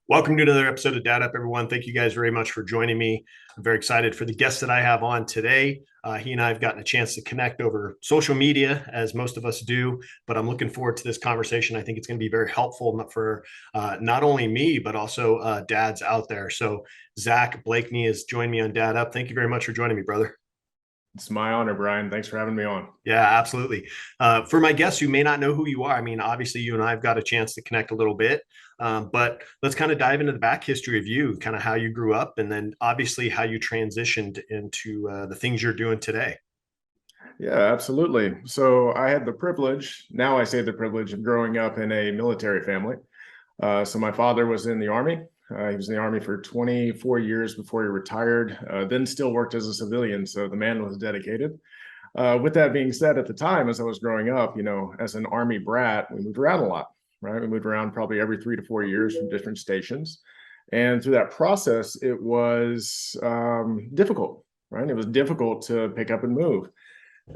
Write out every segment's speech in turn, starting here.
Welcome to another episode of Dad Up, everyone. Thank you guys very much for joining me. I'm very excited for the guest that I have on today. He and I have gotten a chance to connect over social media, as most of us do, but I'm looking forward to this conversation. I think it's going to be very helpful for not only me, but also dads out there. So Zack Blakeney has joined me on Dad Up. Thank you very much for joining me, brother. It's my honor, Bryan. Thanks for having me on. Yeah, absolutely. For my guests who may not know who you are, I mean, obviously you and I have got a chance to connect a little bit, but let's kind of dive into the back history of you, kind of how you grew up, and then obviously how you transitioned into the things you're doing today. Yeah, absolutely. So I had the privilege, now I say the privilege of growing up in a military family. So my father was in the Army. He was in the Army for 24 years before he retired, then still worked as a civilian. So the man was dedicated. With that being said, at the time, as I was growing up, as an Army brat, we moved around a lot, right? We moved around probably every 3 to 4 years from different stations. And through that process, it was difficult, right? It was difficult to pick up and move.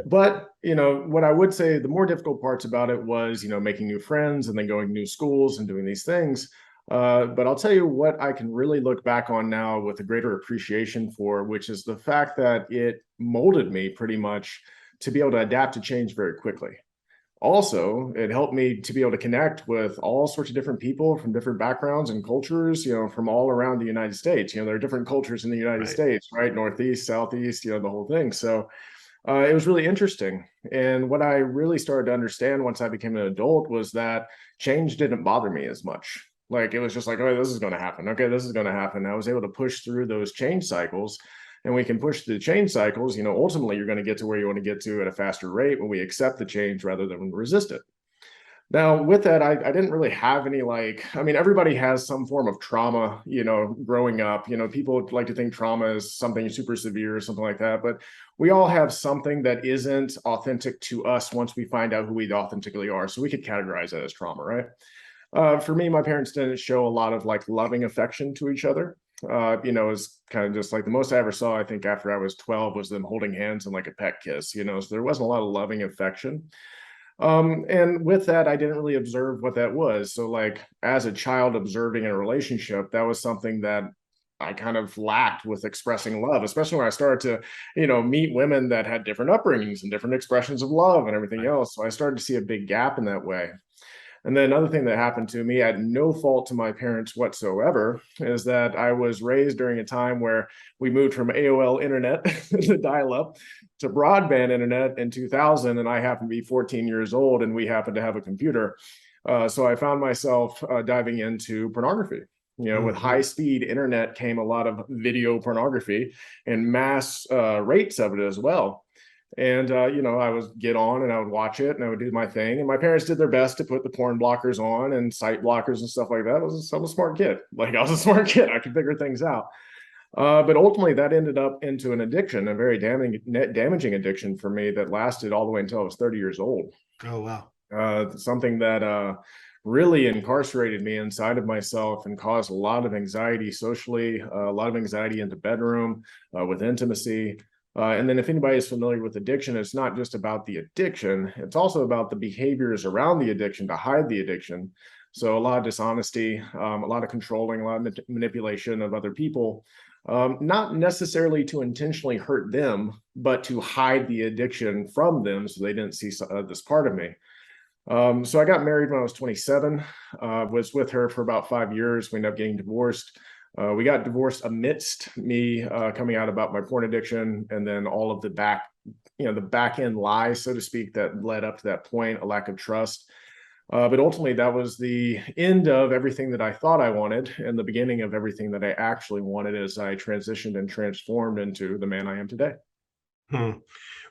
But, what I would say the more difficult parts about it was, making new friends and then going to new schools and doing these things. But I'll tell you what I can really look back on now with a greater appreciation for, which is the fact that it molded me pretty much to be able to adapt to change very quickly. Also, it helped me to be able to connect with all sorts of different people from different backgrounds and cultures, from all around the United States. There are different cultures in the United Right. States, right? Northeast, Southeast, the whole thing. So it was really interesting. And what I really started to understand once I became an adult was that change didn't bother me as much. Like it was just like, oh, this is going to happen. Okay, this is going to happen. I was able to push through those change cycles. And we can push the change cycles, ultimately you're going to get to where you want to get to at a faster rate when we accept the change rather than resist it. Now, with that, I didn't really have any I mean, everybody has some form of trauma, growing up. People like to think trauma is something super severe or something like that, but we all have something that isn't authentic to us once we find out who we authentically are. So we could categorize that as trauma, right? For me, my parents didn't show a lot of loving affection to each other. It's kind of just like the most I ever saw, I think, after I was 12 was them holding hands and like a pet kiss, so there wasn't a lot of loving affection. And with that, I didn't really observe what that was. So, like, as a child observing a relationship, that was something that I kind of lacked with expressing love, especially when I started to, meet women that had different upbringings and different expressions of love and everything Right. else. So I started to see a big gap in that way. And then another thing that happened to me at no fault to my parents whatsoever is that I was raised during a time where we moved from AOL internet to dial up to broadband internet in 2000. And I happened to be 14 years old and we happened to have a computer. So I found myself diving into pornography. With Mhm. high speed internet came a lot of video pornography and mass rates of it as well. And I would get on and I would watch it and I would do my thing. And my parents did their best to put the porn blockers on and site blockers and stuff like that. I was a smart kid. Like I was a smart kid. I could figure things out. But ultimately, that ended up into an addiction, a very damaging addiction for me that lasted all the way until I was 30 years old. Oh, wow. Something that really incarcerated me inside of myself and caused a lot of anxiety socially, a lot of anxiety in the bedroom with intimacy. And then, if anybody is familiar with addiction, it's not just about the addiction, it's also about the behaviors around the addiction to hide the addiction. So, a lot of dishonesty, a lot of controlling, a lot of manipulation of other people, not necessarily to intentionally hurt them, but to hide the addiction from them so they didn't see this part of me. So I got married when I was 27, was with her for about 5 years. We ended up getting divorced. We got divorced amidst me coming out about my porn addiction and then all of the back end lies, so to speak, that led up to that point, a lack of trust. But ultimately, that was the end of everything that I thought I wanted and the beginning of everything that I actually wanted as I transitioned and transformed into the man I am today. Hmm.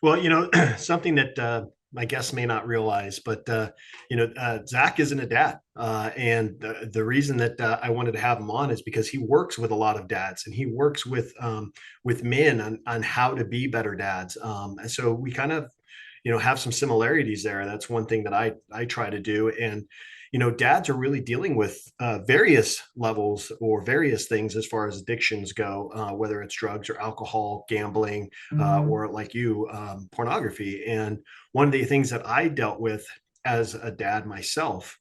Well, something that my guests may not realize, but Zach isn't a dad, and the reason that I wanted to have him on is because he works with a lot of dads, and he works with men on how to be better dads. And so we kind of, have some similarities there. That's one thing that I try to do, and dads are really dealing with various levels or various things as far as addictions go, whether it's drugs or alcohol, gambling, or like you, pornography. And one of the things that I dealt with as a dad myself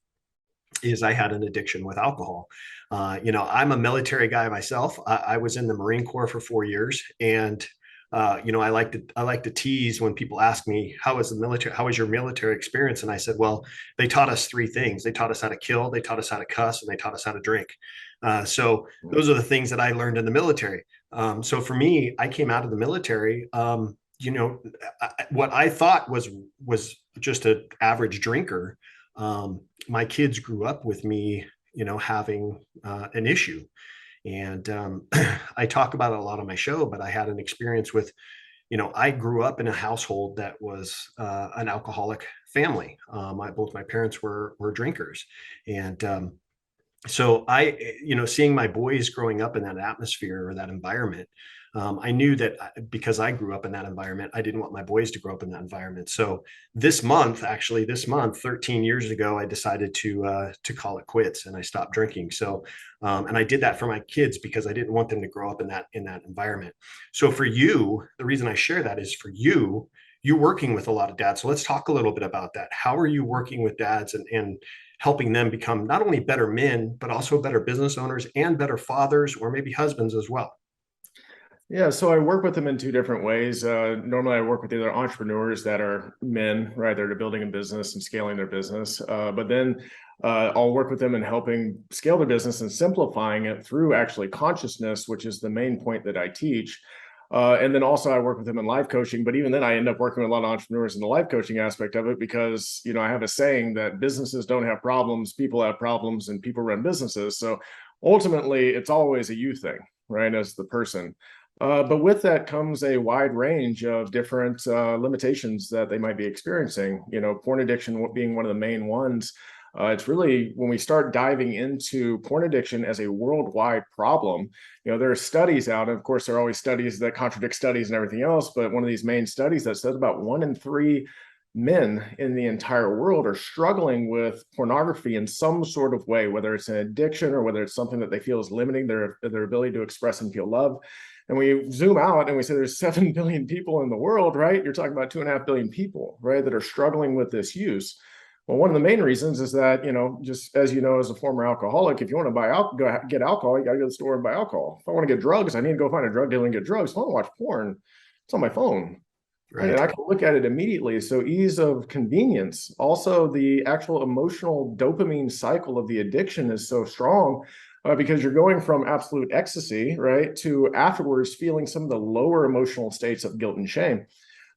is I had an addiction with alcohol. I'm a military guy myself. I was in the Marine Corps for 4 years, and I like to tease when people ask me how was your military experience, and I said, well, they taught us three things. They taught us how to kill, they taught us how to cuss, and they taught us how to drink. So those are the things that I learned in the military. So for me, I came out of the military. What I thought was just an average drinker. My kids grew up with me, having an issue. And I talk about it a lot on my show, but I had an experience with, I grew up in a household that was an alcoholic family. Both my parents were drinkers. And so seeing my boys growing up in that atmosphere or that environment, I knew that because I grew up in that environment, I didn't want my boys to grow up in that environment. So this month, 13 years ago, I decided to call it quits, and I stopped drinking. So, and I did that for my kids because I didn't want them to grow up in that environment. So for you, the reason I share that is for you're working with a lot of dads. So let's talk a little bit about that. How are you working with dads and helping them become not only better men, but also better business owners and better fathers, or maybe husbands as well? Yeah, so I work with them in two different ways. Normally, I work with either entrepreneurs that are men, right? They're building a business and scaling their business. But then I'll work with them in helping scale their business and simplifying it through actually consciousness, which is the main point that I teach. And then also I work with them in life coaching, but even then I end up working with a lot of entrepreneurs in the life coaching aspect of it because, I have a saying that businesses don't have problems, people have problems, and people run businesses. So ultimately, it's always a you thing, right? As the person. But with that comes a wide range of different limitations that they might be experiencing. Porn addiction being one of the main ones. It's really when we start diving into porn addiction as a worldwide problem. There are studies out, and of course, there are always studies that contradict studies and everything else. But one of these main studies that says about 1 in 3 men in the entire world are struggling with pornography in some sort of way, whether it's an addiction or whether it's something that they feel is limiting their ability to express and feel love. And we zoom out and we say there's 7 billion people in the world, right? You're talking about 2.5 billion people, right, that are struggling with this use. Well, one of the main reasons is that, just as you know, as a former alcoholic, if you want to go get alcohol, you got to go to the store and buy alcohol. If I want to get drugs, I need to go find a drug dealer and get drugs. If I want to watch porn, it's on my phone. Right. And I can look at it immediately. So ease of convenience. Also, the actual emotional dopamine cycle of the addiction is so strong because you're going from absolute ecstasy, right, to afterwards feeling some of the lower emotional states of guilt and shame.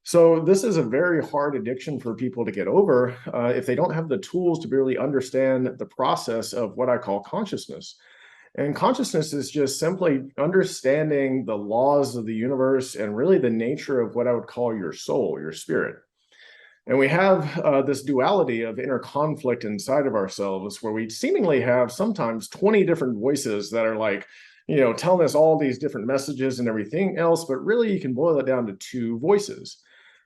So this is a very hard addiction for people to get over if they don't have the tools to really understand the process of what I call consciousness. And consciousness is just simply understanding the laws of the universe and really the nature of what I would call your soul, your spirit. And we have this duality of inner conflict inside of ourselves where we seemingly have sometimes 20 different voices that are like, telling us all these different messages and everything else. But really, you can boil it down to two voices.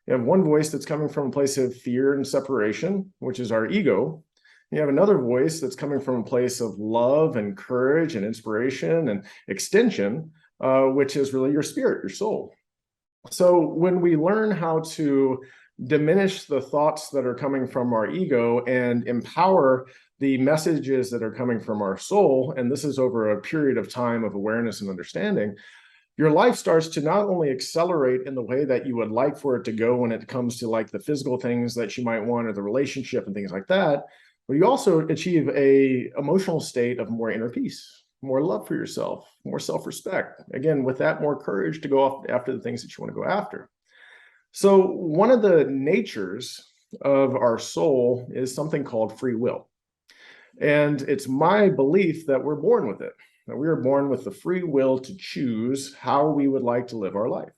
You have one voice that's coming from a place of fear and separation, which is our ego. You have another voice that's coming from a place of love and courage and inspiration and extension, which is really your spirit, your soul. So when we learn how to diminish the thoughts that are coming from our ego and empower the messages that are coming from our soul, and this is over a period of time of awareness and understanding, your life starts to not only accelerate in the way that you would like for it to go when it comes to like the physical things that you might want or the relationship and things like that, but you also achieve a emotional state of more inner peace, more love for yourself, more self-respect. Again, with that, more courage to go after the things that you want to go after. So one of the natures of our soul is something called free will. And it's my belief that we're born with it, that we are born with the free will to choose how we would like to live our life.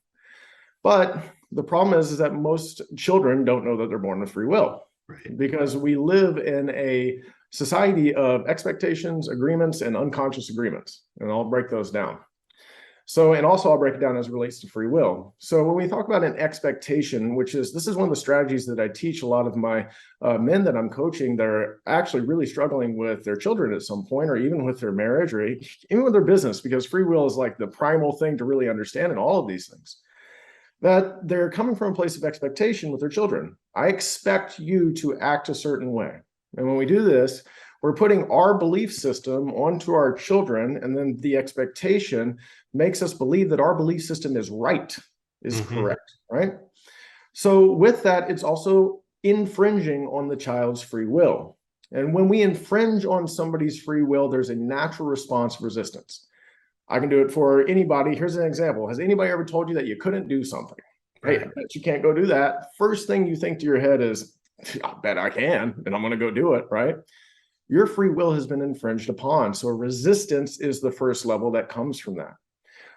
But the problem is that most children don't know that they're born with free will. Right. Because we live in a society of expectations, agreements, and unconscious agreements. And I'll break those down. So, and also I'll break it down as it relates to free will. So when we talk about an expectation, this is one of the strategies that I teach a lot of my men that I'm coaching that are actually really struggling with their children at some point, or even with their marriage, or even with their business, because free will is like the primal thing to really understand in all of these things. That they're coming from a place of expectation with their children. I expect you to act a certain way. And when we do this, We're putting our belief system onto our children, and then the expectation makes us believe that our belief system is right, is correct, right? So with that, it's also infringing on the child's free will. And when we infringe on somebody's free will, there's a natural response of resistance. I can do it for anybody. Here's an example. Has anybody ever told you that you couldn't do something? Hey, I bet you can't go do that. First thing you think to your head is, I bet I can, and I'm going to go do it, right? Your free will has been infringed upon. So resistance is the first level that comes from that.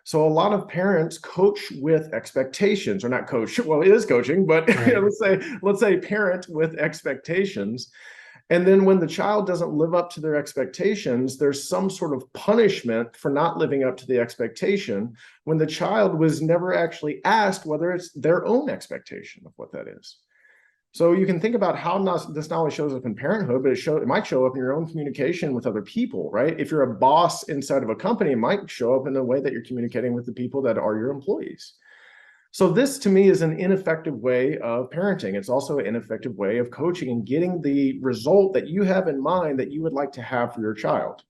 So a lot of parents coach with expectations, or not coach, well, it is coaching, but let's say parent with expectations. And then when the child doesn't live up to their expectations, there's some sort of punishment for not living up to the expectation when the child was never actually asked whether it's their own expectation of what that is. So you can think about how this not only shows up in parenthood, but it might show up in your own communication with other people, right? If you're a boss inside of a company, it might show up in the way that you're communicating with the people that are your employees. So this, to me, is an ineffective way of parenting. It's also an ineffective way of coaching and getting the result that you have in mind that you would like to have for your child.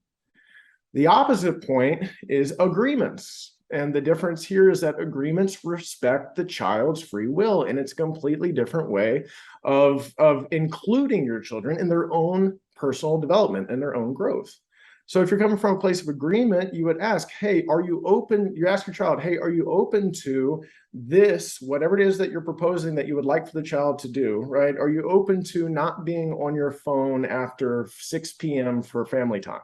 The opposite point is agreements. And the difference here is that agreements respect the child's free will, and it's a completely different way of including your children in their own personal development and their own growth. So if you're coming from a place of agreement, you would ask, hey, are you open? You ask your child, hey, are you open to this, whatever it is that you're proposing that you would like for the child to do, right? Are you open to not being on your phone after 6 p.m. for family time?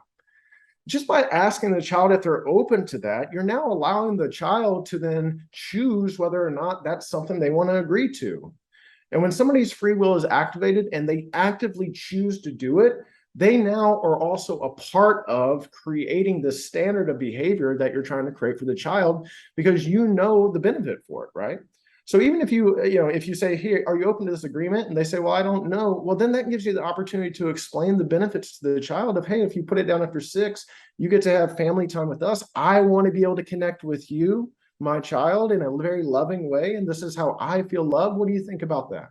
Just by asking the child if they're open to that, you're now allowing the child to then choose whether or not that's something they want to agree to. And when somebody's free will is activated and they actively choose to do it, they now are also a part of creating the standard of behavior that you're trying to create for the child, because you know the benefit for it, right? So even if if you say, here, are you open to this agreement? And they say, well, I don't know. Well, then that gives you the opportunity to explain the benefits to the child of, hey, if you put it down after 6, you get to have family time with us. I want to be able to connect with you, my child, in a very loving way. And this is how I feel loved. What do you think about that?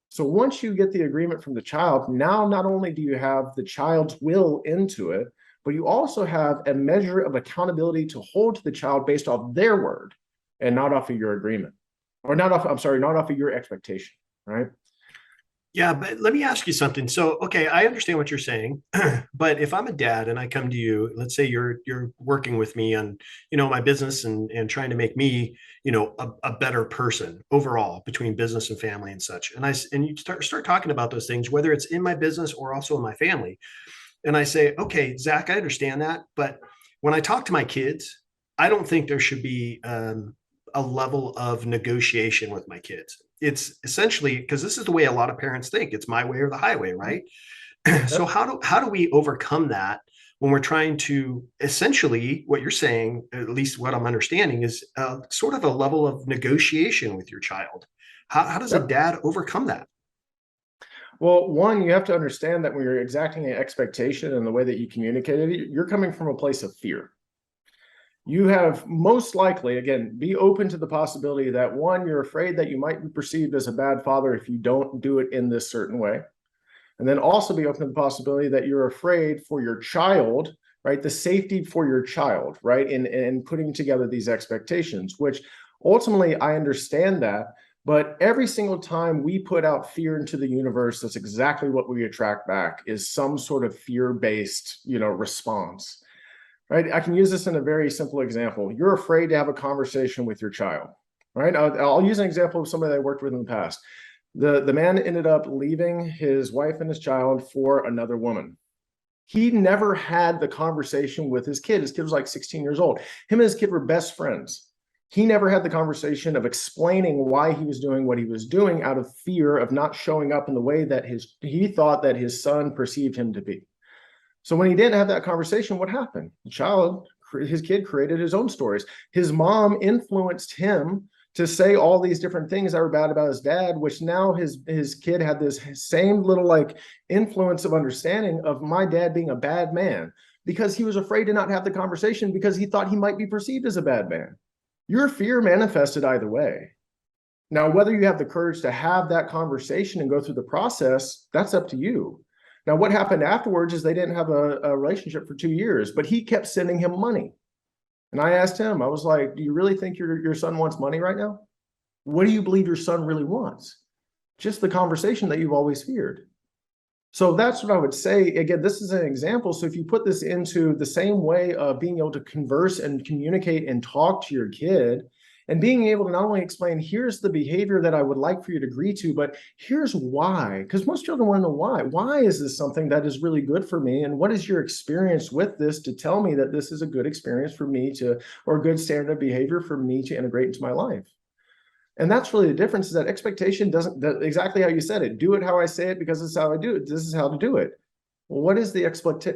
So once you get the agreement from the child, now not only do you have the child's will into it, but you also have a measure of accountability to hold to the child based off their word and not off of your agreement. Or not off of your expectation, right? Yeah, but let me ask you something. So, okay, I understand what you're saying, but if I'm a dad and I come to you, let's say you're working with me on, my business and trying to make me, a better person overall between business and family and such. And you start talking about those things, whether it's in my business or also in my family. And I say, okay, Zach, I understand that, but when I talk to my kids, I don't think there should be a level of negotiation with my kids. It's essentially, because this is the way a lot of parents think, it's my way or the highway, right? So how do we overcome that when we're trying to, essentially what you're saying, at least what I'm understanding, is sort of a level of negotiation with your child? How does a dad overcome that? Well, one, you have to understand that when you're exacting an expectation and the way that you communicate it, you're coming from a place of fear. You have most likely, again, be open to the possibility that, one, you're afraid that you might be perceived as a bad father if you don't do it in this certain way. And then also be open to the possibility that you're afraid for your child, right? The safety for your child, right? In putting together these expectations, which ultimately I understand that. But every single time we put out fear into the universe, that's exactly what we attract back, is some sort of fear-based, response. Right? I can use this in a very simple example. You're afraid to have a conversation with your child, right? I'll use an example of somebody that I worked with in the past. The man ended up leaving his wife and his child for another woman. He never had the conversation with his kid. His kid was like 16 years old. Him and his kid were best friends. He never had the conversation of explaining why he was doing what he was doing out of fear of not showing up in the way that he thought that his son perceived him to be. So when he didn't have that conversation, what happened? His kid created his own stories. His mom influenced him to say all these different things that were bad about his dad, which now his kid had this same little influence of understanding of my dad being a bad man, because he was afraid to not have the conversation because he thought he might be perceived as a bad man. Your fear manifested either way. Now, whether you have the courage to have that conversation and go through the process, that's up to you. Now, what happened afterwards is they didn't have a relationship for 2 years, but he kept sending him money. And I asked him, I was like, do you really think your son wants money right now? What do you believe your son really wants? Just the conversation that you've always feared. So that's what I would say. Again, this is an example. So if you put this into the same way of being able to converse and communicate and talk to your kid, and being able to not only explain, here's the behavior that I would like for you to agree to, but here's why. Because most children want to know why. Why is this something that is really good for me? And what is your experience with this to tell me that this is a good experience for me to, or a good standard of behavior for me to integrate into my life? And that's really the difference, is that expectation doesn't, that exactly how you said it, do it how I say it because it's how I do it. This is how to do it. Well, what is the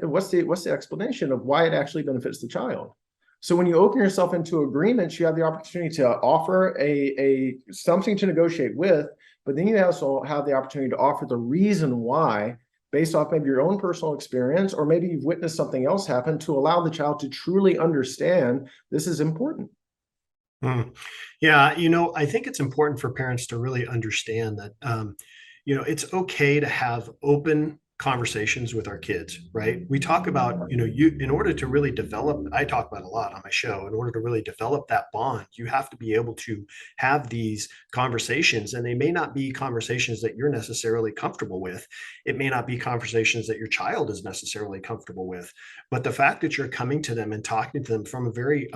what's the explanation of why it actually benefits the child? So when you open yourself into agreements, you have the opportunity to offer a something to negotiate with, but then you also have the opportunity to offer the reason why, based off maybe your own personal experience, or maybe you've witnessed something else happen, to allow the child to truly understand this is important. Mm. Yeah, I think it's important for parents to really understand that, it's okay to have open conversations with our kids, right? We talk about, in order to really develop, I talk about a lot on my show, in order to really develop that bond, you have to be able to have these conversations, and they may not be conversations that you're necessarily comfortable with. It may not be conversations that your child is necessarily comfortable with. But the fact that you're coming to them and talking to them from a very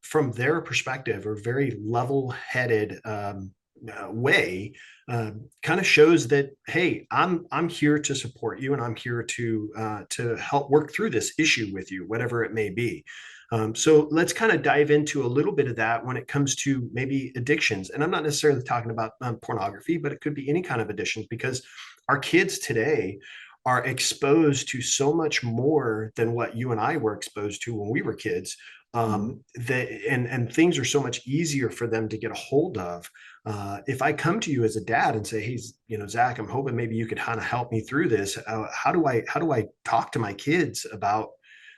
from their perspective, or very level-headed way, kind of shows that, hey, I'm here to support you, and I'm here to help work through this issue with you, whatever it may be. So let's kind of dive into a little bit of that when it comes to maybe addictions. And I'm not necessarily talking about pornography, but it could be any kind of addictions, because our kids today are exposed to so much more than what you and I were exposed to when we were kids. Mhm. That and things are so much easier for them to get a hold of. If I come to you as a dad and say, "Hey, Zach, I'm hoping maybe you could kind of help me through this. How do I talk to my kids about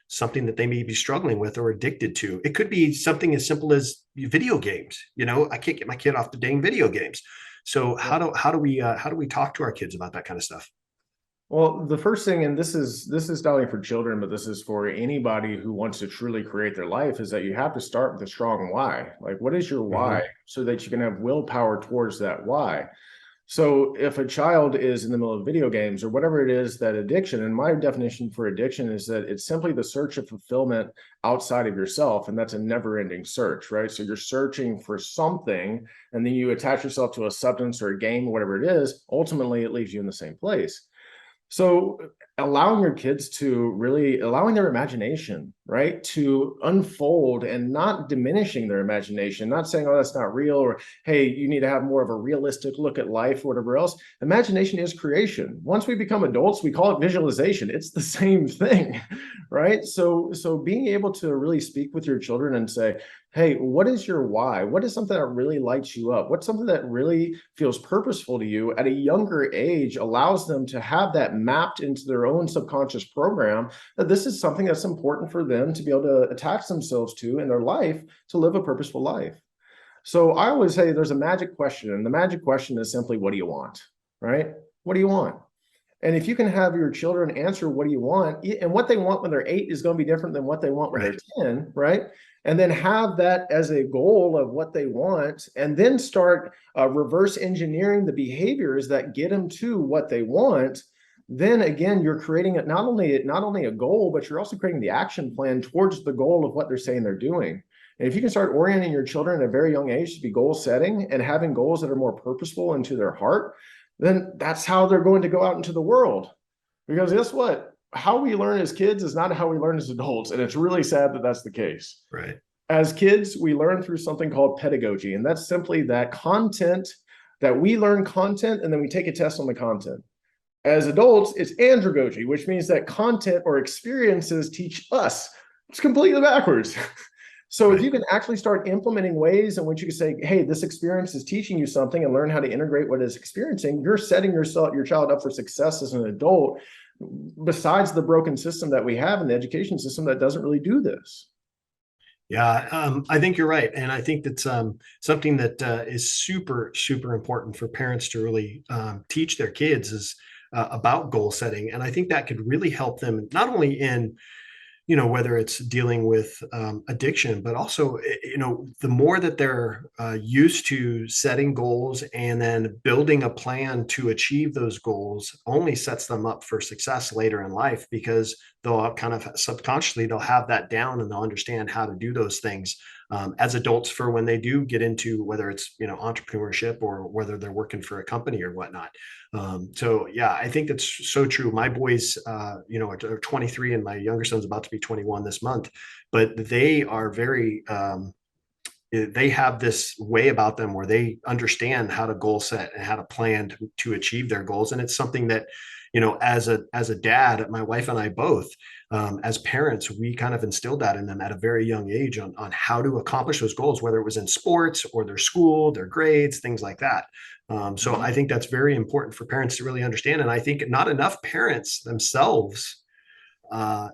something that they may be struggling with or addicted to?" It could be something as simple as video games. I can't get my kid off the dang video games. So how do we talk to our kids about that kind of stuff? Well, the first thing, and this is not only for children, but this is for anybody who wants to truly create their life, is that you have to start with a strong why. Like, what is your why, Mhm. so that you can have willpower towards that why. So if a child is in the middle of video games or whatever it is, that addiction, and my definition for addiction is that it's simply the search of fulfillment outside of yourself. And that's a never ending search, right? So you're searching for something, and then you attach yourself to a substance or a game or whatever it is. Ultimately, it leaves you in the same place. So allowing your kids to really allowing their imagination, right, to unfold, and not diminishing their imagination, not saying, oh, that's not real, or hey, you need to have more of a realistic look at life, or whatever else. Imagination is creation. Once we become adults, we call it visualization. It's the same thing, right? So being able to really speak with your children and say, hey, what is your why? What is something that really lights you up? What's something that really feels purposeful to you at a younger age, allows them to have that mapped into their own subconscious program, that this is something that's important for them to be able to attach themselves to in their life, to live a purposeful life. So I always say there's a magic question, and the magic question is simply, what do you want? Right? What do you want? And if you can have your children answer, what do you want? And what they want when they're 8 is going to be different than what they want when they're Right. 10, right? And then have that as a goal of what they want, and then start reverse engineering the behaviors that get them to what they want. Then again, you're creating it not only a goal, but you're also creating the action plan towards the goal of what they're saying they're doing. And if you can start orienting your children at a very young age to be goal setting and having goals that are more purposeful into their heart, then that's how they're going to go out into the world. Because guess what? How we learn as kids is not how we learn as adults. And it's really sad that that's the case. Right. As kids, we learn through something called pedagogy. And that's simply that content, that we learn content and then we take a test on the content. As adults, it's andragogy, which means that content or experiences teach us. It's completely backwards. So if Right. you can actually start implementing ways in which you can say, hey, this experience is teaching you something, and learn how to integrate what it's experiencing, you're setting your child up for success as an adult, besides the broken system that we have in the education system that doesn't really do this. Yeah, I think you're right, and I think that's something that is super, super important for parents to really teach their kids is about goal setting. And I think that could really help them not only in, whether it's dealing with addiction, but also, the more that they're used to setting goals and then building a plan to achieve those goals only sets them up for success later in life, because they'll kind of subconsciously, they'll have that down and they'll understand how to do those things as adults for when they do get into, whether it's, entrepreneurship or whether they're working for a company or whatnot. So yeah, I think that's so true. My boys, are 23 and my younger son's about to be 21 this month, but they are very, they have this way about them where they understand how to goal set and how to plan to achieve their goals. And it's something that, as a dad, my wife and I both, as parents, we kind of instilled that in them at a very young age on how to accomplish those goals, whether it was in sports or their school, their grades, things like that. So I think that's very important for parents to really understand. And I think not enough parents themselves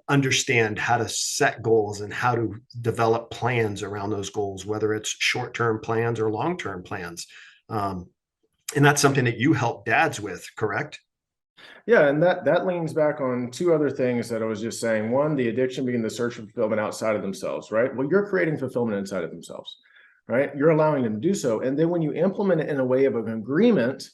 understand how to set goals and how to develop plans around those goals, whether it's short-term plans or long-term plans. And that's something that you help dads with, correct? Yeah, and that leans back on two other things that I was just saying. One, the addiction being the search for fulfillment outside of themselves, right? Well, you're creating fulfillment inside of themselves, right? You're allowing them to do so. And then when you implement it in a way of an agreement,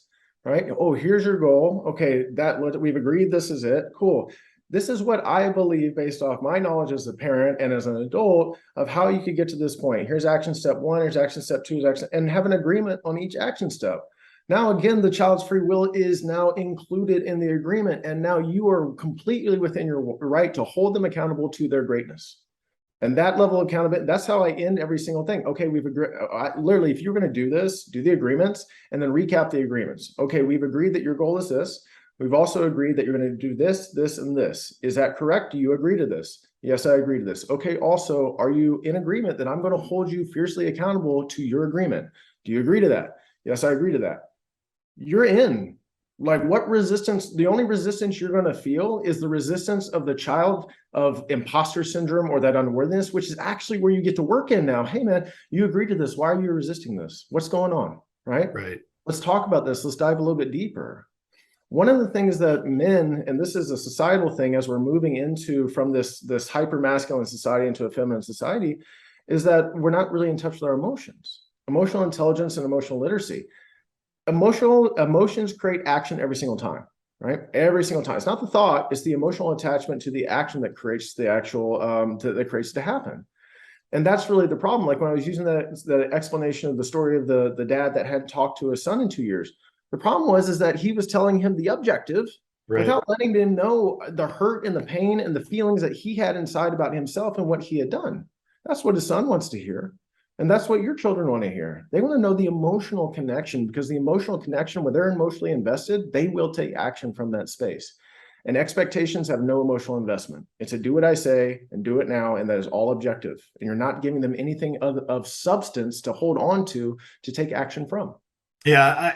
right? Oh, here's your goal. Okay, that we've agreed, this is it. Cool. This is what I believe based off my knowledge as a parent and as an adult of how you could get to this point. Here's action step one, here's action step two, and have an agreement on each action step. Now, again, the child's free will is now included in the agreement, and now you are completely within your right to hold them accountable to their greatness. And that level of accountability, that's how I end every single thing. Okay, we've agreed. Literally, if you're going to do this, do the agreements and then recap the agreements. Okay, we've agreed that your goal is this. We've also agreed that you're going to do this, this, and this. Is that correct? Do you agree to this? Yes, I agree to this. Okay, also, are you in agreement that I'm going to hold you fiercely accountable to your agreement? Do you agree to that? Yes, I agree to that. You're in. Like, what resistance? The only resistance you're going to feel is the resistance of the child of imposter syndrome or that unworthiness, which is actually where you get to work in now. Hey, man, you agreed to this. Why are you resisting this? What's going on? Right? Right. Let's talk about this. Let's dive a little bit deeper. One of the things that men, and this is a societal thing as we're moving into from this hyper masculine society into a feminine society, is that we're not really in touch with our emotions, emotional intelligence and emotional literacy. Emotions create action every single time, right? Every single time. It's not the thought, it's the emotional attachment to the action that creates the actual, that creates it to happen. And that's really the problem. Like when I was using the explanation of the story of the dad that hadn't talked to his son in 2 years, the problem is that he was telling him the objective without letting him know the hurt and the pain and the feelings that he had inside about himself and what he had done. That's what his son wants to hear. And that's what your children want to hear. They want to know the emotional connection, because the emotional connection, when they're emotionally invested, they will take action from that space. And expectations have no emotional investment. It's a do what I say and do it now. And that is all objective. And you're not giving them anything of substance to hold on to take action from. Yeah,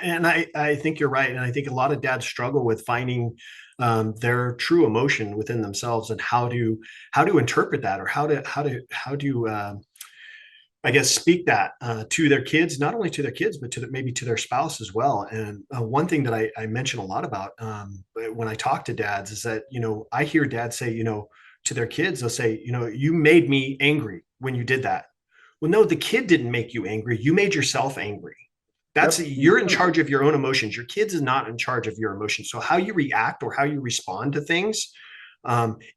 I think you're right, and I think a lot of dads struggle with finding their true emotion within themselves and how to interpret that, or how to I guess speak that to their kids, not only to their kids, but maybe to their spouse as well. And one thing that I mention a lot about when I talk to dads is that, I hear dads say, to their kids, they'll say, you made me angry when you did that. Well, no, the kid didn't make you angry. You made yourself angry. You're in charge of your own emotions. Your kids is not in charge of your emotions. So how you react or how you respond to things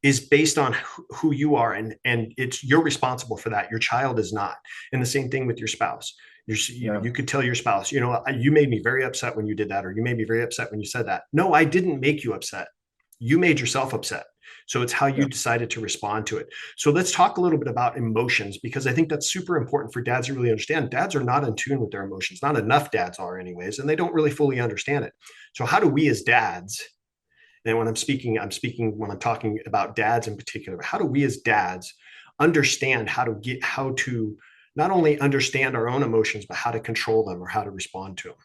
is based on who you are, and you're responsible for that. Your child is not. And the same thing with your spouse. You could tell your spouse, you made me very upset when you did that, or you made me very upset when you said that. No, I didn't make you upset. You made yourself upset. So it's how you decided to respond to it. So let's talk a little bit about emotions, because I think that's super important for dads to really understand. Dads are not in tune with their emotions. Not enough dads are anyways, and they don't really fully understand it. So how do we as dads, and when I'm when I'm talking about dads in particular, how do we as dads understand how to not only understand our own emotions, but how to control them or how to respond to them?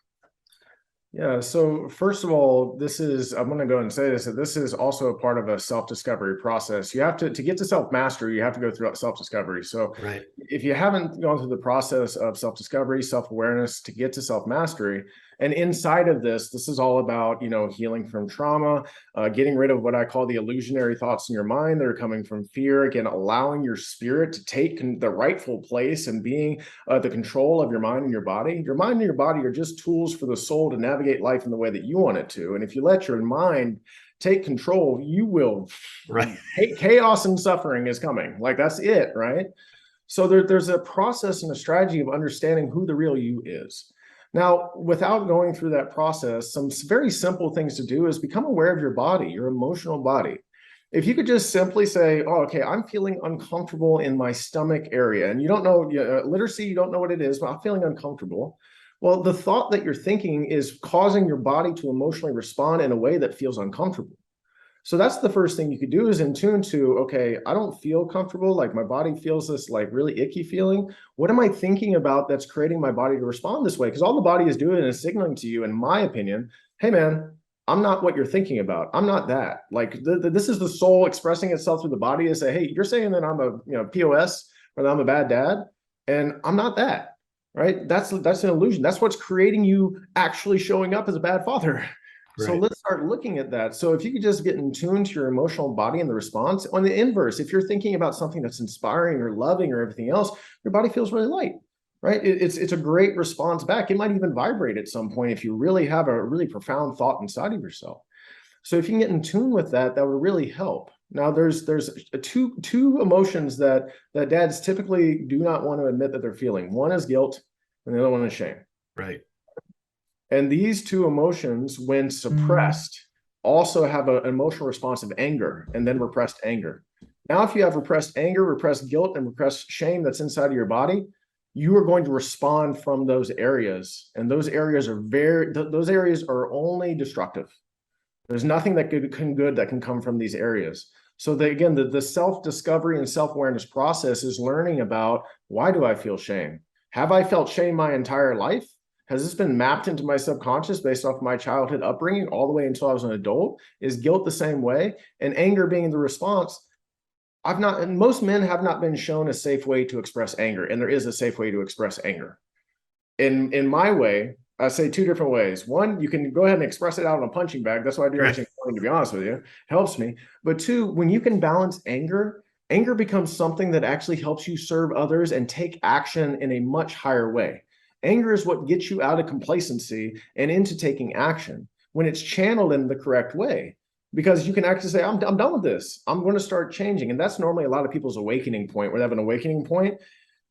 Yeah. So first of all, I'm going to go and say this, that this is also a part of a self-discovery process. You have to get to self-mastery, you have to go through self-discovery. So if you haven't gone through the process of self-discovery, self-awareness to get to self-mastery, And inside of this is all about, healing from trauma, getting rid of what I call the illusionary thoughts in your mind that are coming from fear. Again, allowing your spirit to take the rightful place and being the control of your mind and your body. Your mind and your body are just tools for the soul to navigate life in the way that you want it to. And if you let your mind take control, you will, Right. chaos and suffering is coming. Like, that's it, right? So there's a process and a strategy of understanding who the real you is. Now, without going through that process, some very simple things to do is become aware of your body, your emotional body. If you could just simply say, oh, okay, I'm feeling uncomfortable in my stomach area, and you don't know, literacy, you don't know what it is, but I'm feeling uncomfortable. Well, the thought that you're thinking is causing your body to emotionally respond in a way that feels uncomfortable. So that's the first thing you could do, is in tune to, okay, I don't feel comfortable. Like, my body feels this like really icky feeling. What am I thinking about that's creating my body to respond this way? Because all the body is doing is signaling to you, in my opinion, hey man, I'm not what you're thinking about. I'm not that. Like, this is the soul expressing itself through the body to say, hey, you're saying that I'm a POS, or that I'm a bad dad, and I'm not that. Right? That's an illusion. That's what's creating you actually showing up as a bad father. So Right. let's start looking at that. So if you could just get in tune to your emotional body and the response. On the inverse, if you're thinking about something that's inspiring or loving or everything else, your body feels really light, right? It's a great response back. It might even vibrate at some point if you really have a really profound thought inside of yourself. So if you can get in tune with that, that would really help. Now, there's two emotions that dads typically do not want to admit that they're feeling. One is guilt, and the other one is shame. Right. And these two emotions, when suppressed, also have an emotional response of anger, and then repressed anger. Now, if you have repressed anger, repressed guilt, and repressed shame that's inside of your body, you are going to respond from those areas. And those areas are only destructive. There's nothing that good that can come from these areas. So again, the self-discovery and self-awareness process is learning about, why do I feel shame? Have I felt shame my entire life? Has this been mapped into my subconscious based off my childhood upbringing all the way until I was an adult? Is guilt the same way? And anger being the response, and most men have not been shown a safe way to express anger, and there is a safe way to express anger. In my way, I say two different ways. One, you can go ahead and express it out on a punching bag. That's why I do everything, to be honest with you. It helps me. But two, when you can balance anger, anger becomes something that actually helps you serve others and take action in a much higher way. Anger is what gets you out of complacency and into taking action when it's channeled in the correct way. Because you can actually say, I'm done with this. I'm going to start changing. And that's normally a lot of people's awakening point, where they have an awakening point.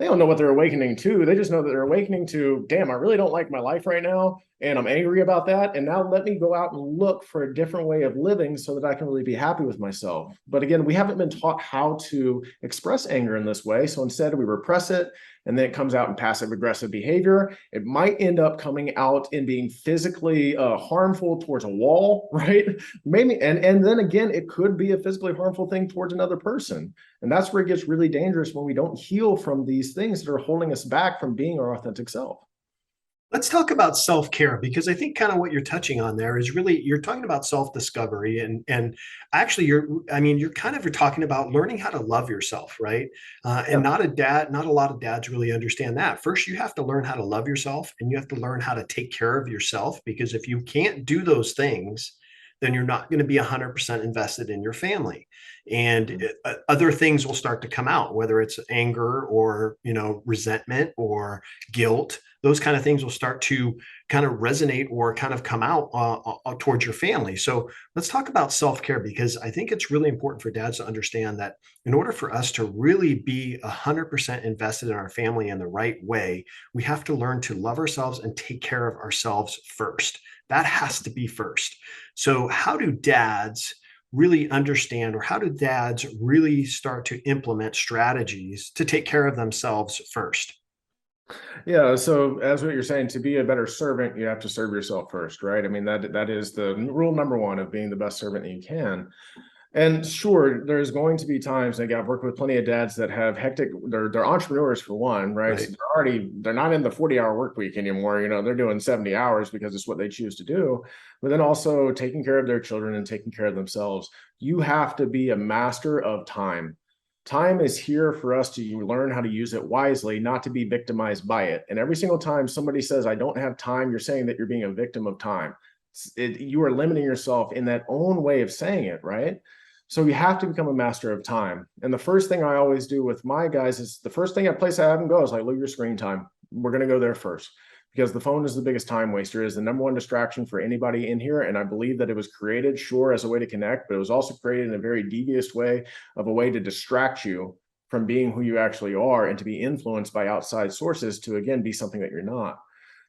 They don't know what they're awakening to. They just know that they're awakening to, damn, I really don't like my life right now, and I'm angry about that. And now let me go out and look for a different way of living so that I can really be happy with myself. But again, we haven't been taught how to express anger in this way. So instead, we repress it, and then it comes out in passive aggressive behavior. It might end up coming out in being physically harmful towards a wall, right? Maybe, and then again, it could be a physically harmful thing towards another person. And that's where it gets really dangerous, when we don't heal from these things that are holding us back from being our authentic self. Let's talk about self-care, because I think kind of what you're touching on there is really, you're talking about self-discovery, and actually you're kind of talking about learning how to love yourself, right? And Yeah. not a lot of dads really understand that. First, you have to learn how to love yourself, and you have to learn how to take care of yourself, because if you can't do those things, then you're not going to be 100% invested in your family. And other things will start to come out, whether it's anger or, resentment or guilt. Those kind of things will start to kind of resonate or kind of come out towards your family. So let's talk about self-care, because I think it's really important for dads to understand that in order for us to really be 100% invested in our family in the right way, we have to learn to love ourselves and take care of ourselves first. That has to be first. So how do dads really understand, or how do dads really start to implement strategies to take care of themselves first? Yeah. So as what you're saying, to be a better servant, you have to serve yourself first, right? I mean, that is the rule number one of being the best servant that you can. And sure, there's going to be times, like, I've worked with plenty of dads that have hectic, they're entrepreneurs for one, right? Right. So they're not in the 40-hour work week anymore. They're doing 70 hours because it's what they choose to do. But then also taking care of their children and taking care of themselves. You have to be a master of time. Time is here for us to learn how to use it wisely, not to be victimized by it. And every single time somebody says, I don't have time, you're saying that you're being a victim of time. You are limiting yourself in that own way of saying it, right? So you have to become a master of time. And the first thing I always do with my guys is the first thing I place I have them go is like, look at your screen time. We're going to go there first because the phone is the biggest time waster, is the number one distraction for anybody in here. And I believe that it was created, sure, as a way to connect, but it was also created in a very devious way, of a way to distract you from being who you actually are and to be influenced by outside sources to, again, be something that you're not.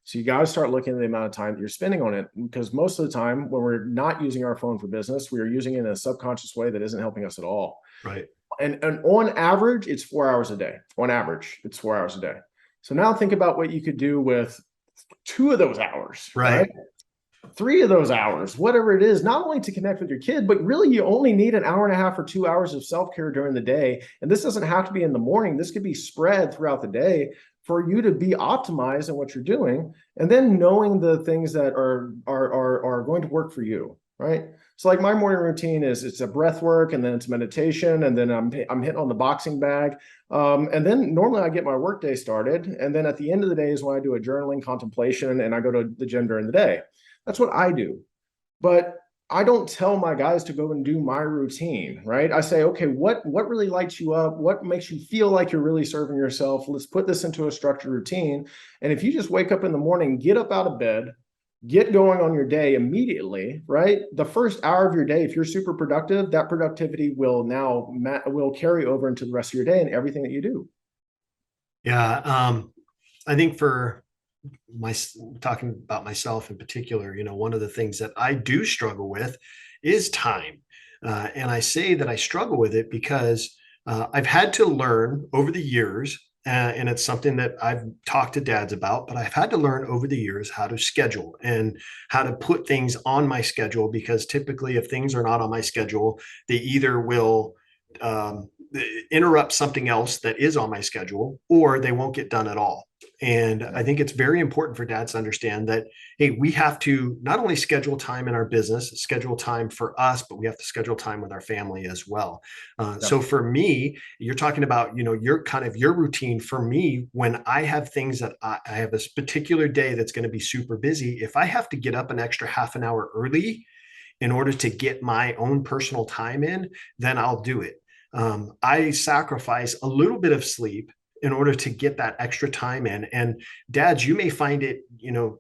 So you got to start looking at the amount of time that you're spending on it, because most of the time when we're not using our phone for business, we are using it in a subconscious way that isn't helping us at all. Right. And on average, it's 4 hours a day. On average, it's 4 hours a day. So now think about what you could do with 2 of those hours, right? 3 of those hours, whatever it is, not only to connect with your kid, but really you only need an hour and a half or 2 hours of self-care during the day. And this doesn't have to be in the morning. This could be spread throughout the day for you to be optimized in what you're doing. And then knowing the things that are going to work for you, right? So like my morning routine is, it's a breath work, and then it's meditation, and then I'm hitting on the boxing bag. And then normally I get my workday started. And then at the end of the day is when I do a journaling contemplation, and I go to the gym during the day. That's what I do. But I don't tell my guys to go and do my routine, right? I say, okay, what really lights you up? What makes you feel like you're really serving yourself? Let's put this into a structured routine. And if you just wake up in the morning, get up out of bed, get going on your day immediately, right? The first hour of your day, if you're super productive, that productivity will carry over into the rest of your day and everything that you do. Yeah. I think for talking about myself in particular, one of the things that I do struggle with is time. And I say that I struggle with it because I've had to learn over the years, and it's something that I've talked to dads about, but I've had to learn over the years how to schedule and how to put things on my schedule, because typically if things are not on my schedule, they either will interrupt something else that is on my schedule, or they won't get done at all. And I think it's very important for dads to understand that, hey, we have to not only schedule time in our business, schedule time for us, but we have to schedule time with our family as well. So for me, you're talking about, your routine. For me, when I have things that I have this particular day that's going to be super busy, if I have to get up an extra half an hour early in order to get my own personal time in, then I'll do it. I sacrifice a little bit of sleep in order to get that extra time in. And dads, you may find it,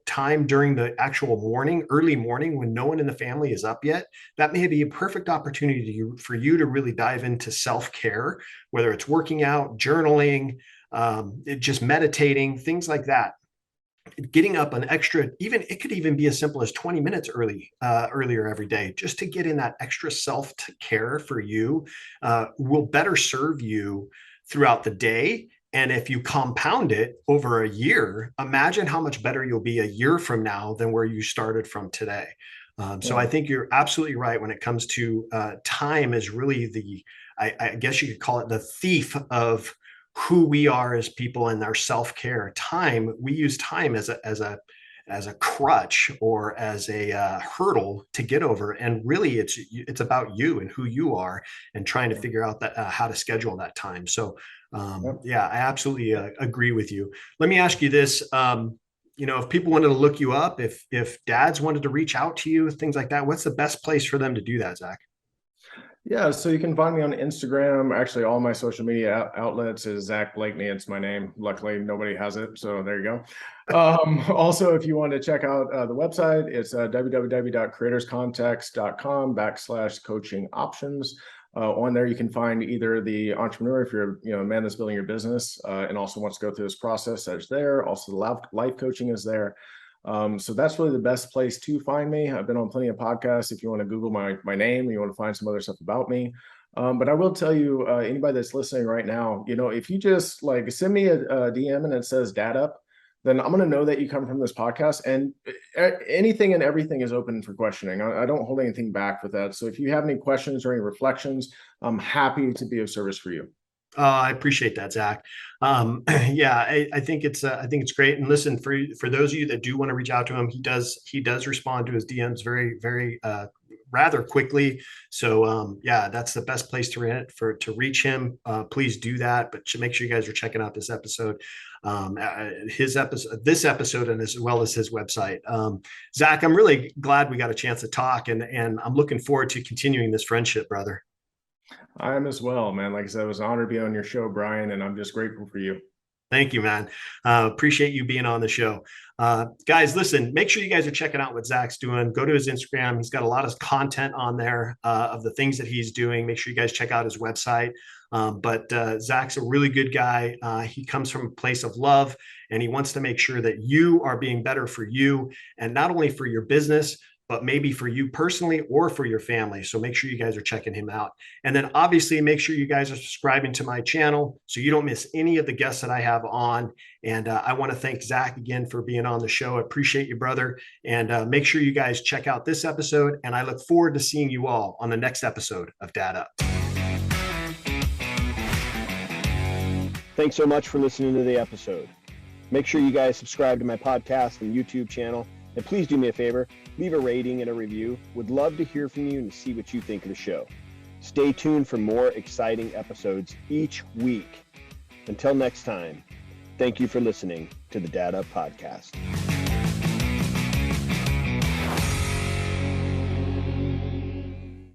time during the actual morning, early morning, when no one in the family is up yet. That may be a perfect opportunity for you to really dive into self-care, whether it's working out, journaling, just meditating, things like that. Getting up an extra, even it could even be as simple as 20 minutes earlier every day, just to get in that extra self-care for you, will better serve you throughout the day. And if you compound it over a year, imagine how much better you'll be a year from now than where you started from today. So I think you're absolutely right when it comes to time is really I guess you could call it the thief of who we are as people and our self-care. Time, we use time as a crutch or as a hurdle to get over. And really it's about you and who you are, and trying to figure out that how to schedule that time. So yeah, I absolutely agree with you. Let me ask you this. If people wanted to look you up, if dads wanted to reach out to you, things like that, what's the best place for them to do that, Zack? Yeah, so you can find me on Instagram. Actually, all my social media outlets is Zack Blakeney. It's my name. Luckily, nobody has it, so there you go. Also, if you want to check out the website, it's www.creatorscontext.com/coaching options. On there, you can find either the entrepreneur, if you're a man that's building your business and also wants to go through this process, that's there. Also, the life coaching is there. So that's really the best place to find me. I've been on plenty of podcasts. If you want to Google my name, you want to find some other stuff about me. But I will tell you, anybody that's listening right now, if you just like send me a DM and it says Dad Up, then I'm going to know that you come from this podcast, and anything and everything is open for questioning. I don't hold anything back with that. So if you have any questions or any reflections, I'm happy to be of service for you. I appreciate that, Zack. Yeah, I think it's great. And listen, for those of you that do want to reach out to him, he does respond to his DMs very, very rather quickly. So yeah, that's the best place to reach him. Please do that, but make sure you guys are checking out this episode, this episode, and as well as his website. Zack, I'm really glad we got a chance to talk, and I'm looking forward to continuing this friendship, brother. I am as well, man. Like I said, it was an honor to be on your show, Bryan, and I'm just grateful for you. Thank you, man. Appreciate you being on the show. Guys, listen, make sure you guys are checking out what Zack's doing. Go to his Instagram. He's got a lot of content on there of the things that he's doing. Make sure you guys check out his website. But Zack's a really good guy. He comes from a place of love, and he wants to make sure that you are being better for you, and not only for your business, but maybe for you personally or for your family. So make sure you guys are checking him out. And then obviously make sure you guys are subscribing to my channel so you don't miss any of the guests that I have on. And I want to thank Zack again for being on the show. I appreciate you, brother. And make sure you guys check out this episode. And I look forward to seeing you all on the next episode of Dad Up. Thanks so much for listening to the episode. Make sure you guys subscribe to my podcast and YouTube channel. And please do me a favor, leave a rating and a review. Would love to hear from you and see what you think of the show. Stay tuned for more exciting episodes each week. Until next time, thank you for listening to the Dad Up Podcast.